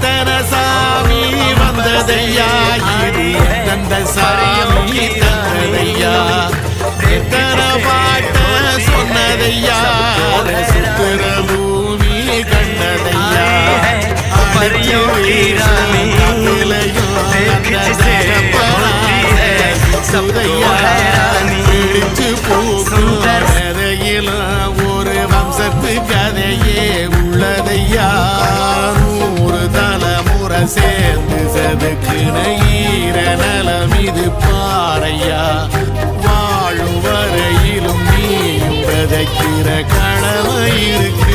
எத்தனை சாமி வந்ததையா இது எந்தெந்த சாமி தந்ததையா எத்தனை பாட்ட சொன்னதையா சுத்திர பூமி கண்டதையா பிடிச்சு போதையிலும் ஒரு வம்சத்து கதையே உள்ளதையா 100 தலைமுறை சேர்ந்து சதுக்குன ஈர நலம் இது பாறையா வாழும் வரையிலும் நீயும் விதைக்கிற கடமை இருக்கு